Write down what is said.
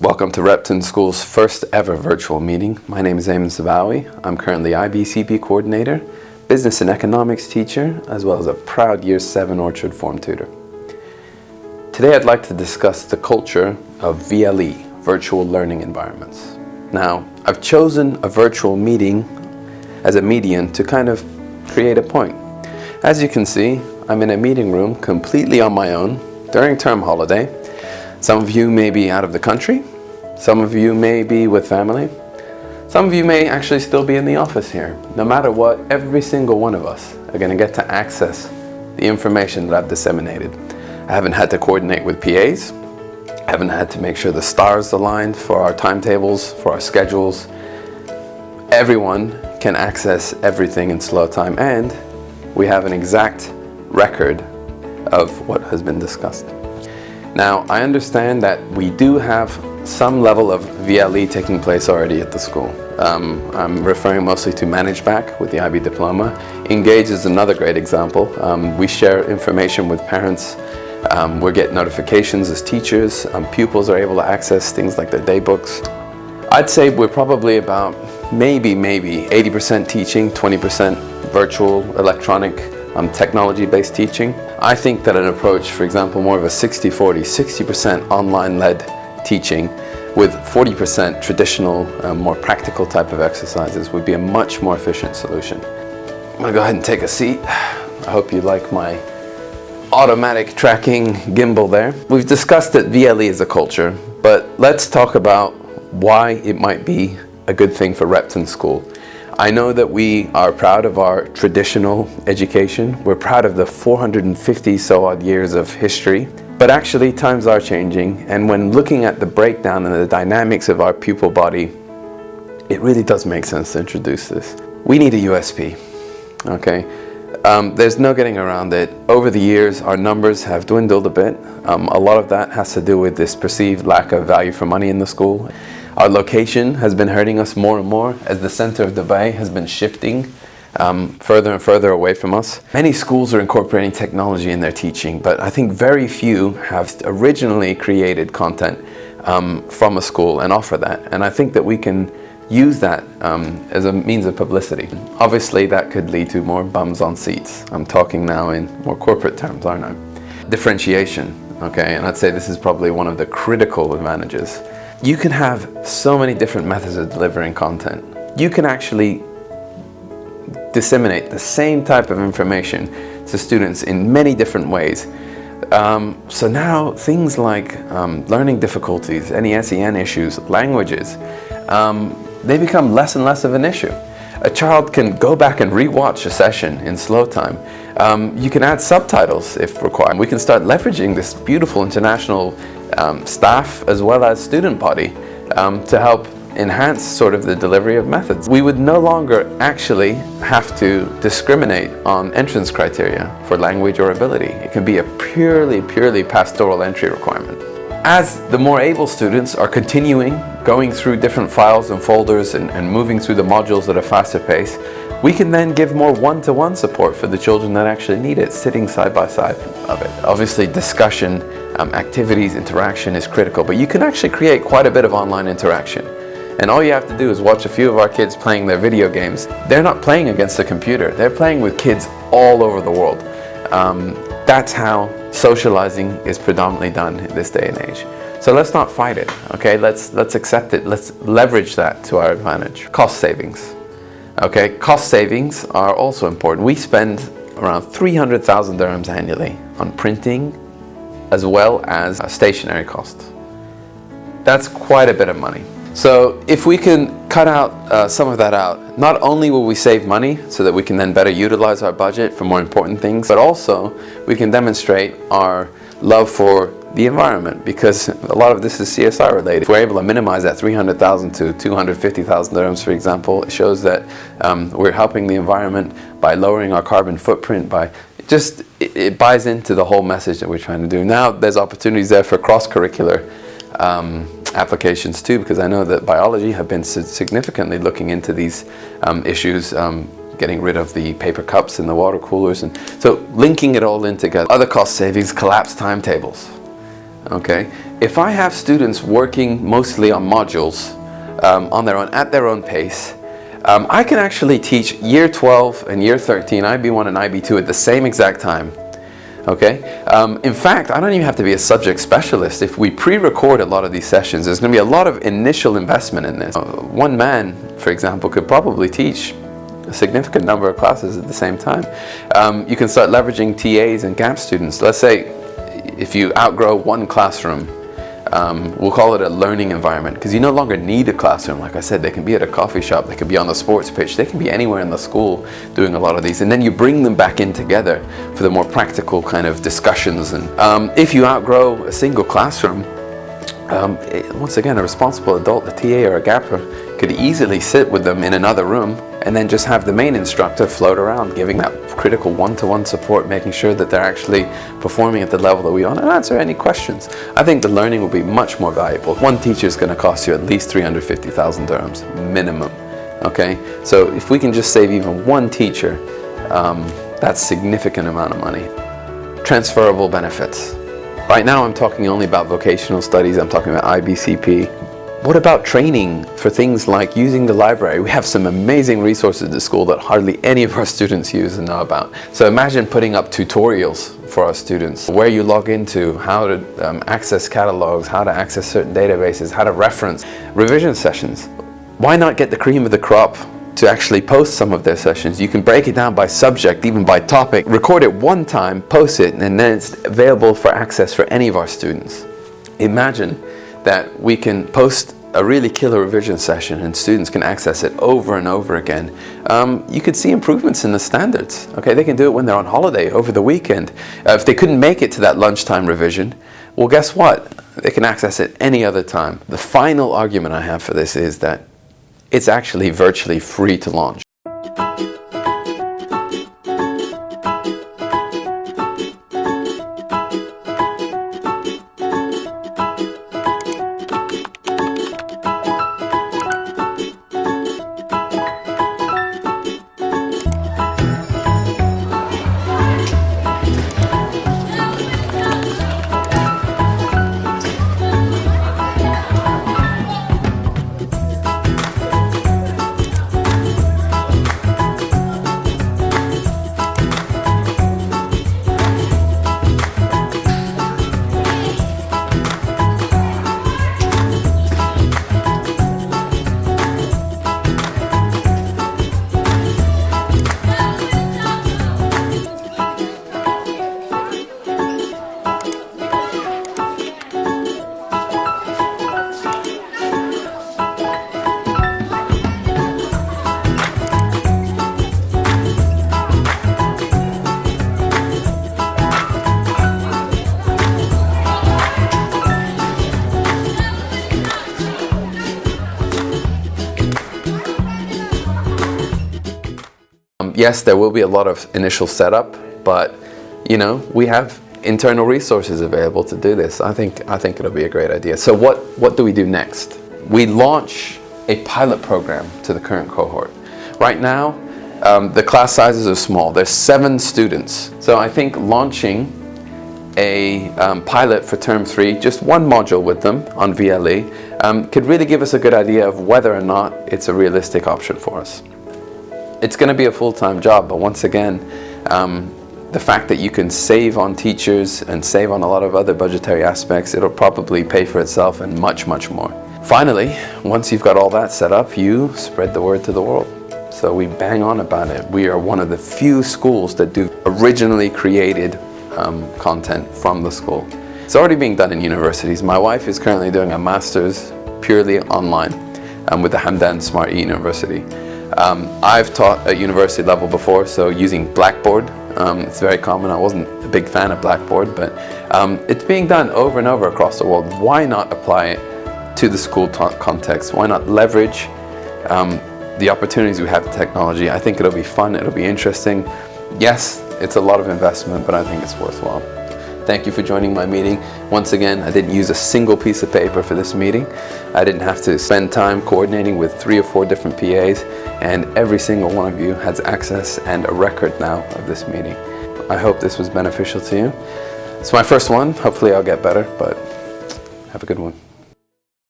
Welcome to Repton School's first ever virtual meeting. My name is Business BTEC. I'm currently IBCP coordinator, business and economics teacher, as well as a proud Year 7 Orchard form tutor. Today I'd like to discuss the culture of VLE, virtual learning environments. Now, I've chosen a virtual meeting as a medium to kind of create a point. As you can see, I'm in a meeting room completely on my own during term holiday. Some of you may be out of the country, some of you may be with family, some of you may actually still be in the office here. No matter what, every single one of us are going to get to access the information that I've disseminated. I haven't had to coordinate with PAs, I haven't had to make sure the stars aligned for our timetables, for our schedules. Everyone can access everything in slow time, and we have an exact record of what has been discussed. Now, I understand that we do have some level of VLE taking place already at the school. I'm referring mostly to Manage Back with the IB diploma. Engage is another great example. We share information with parents. We get notifications as teachers. Pupils are able to access things like their day books. I'd say we're probably about maybe 80% teaching, 20% virtual, electronic, technology-based teaching. I think that an approach, for example, more of a 60-40, 60% online-led teaching with 40% traditional, more practical type of exercises would be a much more efficient solution. I'm gonna go ahead and take a seat. I hope you like my automatic tracking gimbal there. We've discussed that VLE is a culture, but let's talk about why it might be a good thing for Repton School. I know that we are proud of our traditional education. We're proud of the 450 so odd years of history, but actually times are changing, and when looking at the breakdown and the dynamics of our pupil body, it really does make sense to introduce this. We need a USP, okay? There's no getting around it. Over the years, our numbers have dwindled a bit. A lot of that has to do with this perceived lack of value for money in the school. Our location has been hurting us more and more as the center of Dubai has been shifting further and further away from us. Many schools are incorporating technology in their teaching, but I think very few have originally created content from a school and offer that. And I think that we can use that as a means of publicity. Obviously, that could lead to more bums on seats. I'm talking now in more corporate terms, aren't I? Differentiation, okay, and I'd say this is probably one of the critical advantages. You can have so many different methods of delivering content. You can actually disseminate the same type of information to students in many different ways. So now things like learning difficulties, any SEN issues, languages, they become less and less of an issue. A child can go back and re-watch a session in slow time. You can add subtitles if required. We can start leveraging this beautiful international staff as well as student body to help enhance sort of the delivery of methods. We would no longer actually have to discriminate on entrance criteria for language or ability. It can be a purely pastoral entry requirement. As the more able students are continuing going through different files and folders and moving through the modules at a faster pace, we can then give more one-to-one support for the children that actually need it, sitting side by side of it. Obviously, discussion, activities, interaction is critical, but you can actually create quite a bit of online interaction. And all you have to do is watch a few of our kids playing their video games. They're not playing against a computer, they're playing with kids all over the world. That's how socializing is predominantly done in this day and age. So let's not fight it, okay? Let's accept it, let's leverage that to our advantage. Cost savings. Okay, cost savings are also important. We spend around 300,000 dirhams annually on printing as well as stationery costs. That's quite a bit of money. So if we can cut out some of that out, not only will we save money so that we can then better utilize our budget for more important things, but also we can demonstrate our love for the environment, because a lot of this is CSR related. If we're able to minimize that 300,000 to 250,000 dirhams, for example, it shows that we're helping the environment by lowering our carbon footprint, it buys into the whole message that we're trying to do. Now there's opportunities there for cross-curricular applications too, because I know that biology have been significantly looking into these issues, getting rid of the paper cups and the water coolers, and so linking it all in together. Other cost savings, collapsed timetables. Okay, If I have students working mostly on modules on their own, at their own pace, I can actually teach year 12 and year 13, IB1 and IB2 at the same exact time. Okay. In fact, I don't even have to be a subject specialist. If we pre-record a lot of these sessions, there's going to be a lot of initial investment in this. One man, for example, could probably teach a significant number of classes at the same time. You can start leveraging TAs and gap students. Let's say if you outgrow one classroom, we'll call it a learning environment, because you no longer need a classroom. Like I said, they can be at a coffee shop, they can be on the sports pitch, they can be anywhere in the school doing a lot of these, and then you bring them back in together for the more practical kind of discussions. And if you outgrow a single classroom, once again, a responsible adult, a TA or a gapper, could easily sit with them in another room and then just have the main instructor float around, giving that critical one-to-one support, making sure that they're actually performing at the level that we want, and answer any questions. I think the learning will be much more valuable. One teacher is going to cost you at least 350,000 dirhams minimum. Okay, so if we can just save even one teacher, that's a significant amount of money. Transferable benefits. Right now I'm talking only about vocational studies, I'm talking about IBCP. What about training for things like using the library? We have some amazing resources at the school that hardly any of our students use and know about. So imagine putting up tutorials for our students, where you log into, how to access catalogs, how to access certain databases, how to reference revision sessions. Why not get the cream of the crop to actually post some of their sessions? You can break it down by subject, even by topic, record it one time, post it, and then it's available for access for any of our students. Imagine that we can post a really killer revision session and students can access it over and over again. You could see improvements in the standards. Okay, they can do it when they're on holiday, over the weekend. If they couldn't make it to that lunchtime revision, well, guess what? They can access it any other time. The final argument I have for this is that it's actually virtually free to launch. Yes, there will be a lot of initial setup, but you know, we have internal resources available to do this. I think it'll be a great idea. So what do we do next? We launch a pilot program to the current cohort. Right now, the class sizes are small. There's 7 students. So I think launching a pilot for term 3, just one module with them on VLE, could really give us a good idea of whether or not it's a realistic option for us. It's going to be a full-time job, but once again, the fact that you can save on teachers and save on a lot of other budgetary aspects, it'll probably pay for itself and much, much more. Finally, once you've got all that set up, you spread the word to the world. So we bang on about it. We are one of the few schools that do originally created content from the school. It's already being done in universities. My wife is currently doing a master's purely online with the Hamdan Smart University. I've taught at university level before, so using Blackboard, it's very common. I wasn't a big fan of Blackboard, but it's being done over and over across the world. Why not apply it to the school context? Why not leverage the opportunities we have in technology? I think it'll be fun, it'll be interesting. Yes, it's a lot of investment, but I think it's worthwhile. Thank you for joining my meeting. Once again, I didn't use a single piece of paper for this meeting. I didn't have to spend time coordinating with 3 or 4 different PAs, and every single one of you has access and a record now of this meeting. I hope this was beneficial to you. It's my first one. Hopefully I'll get better, but Have a good one.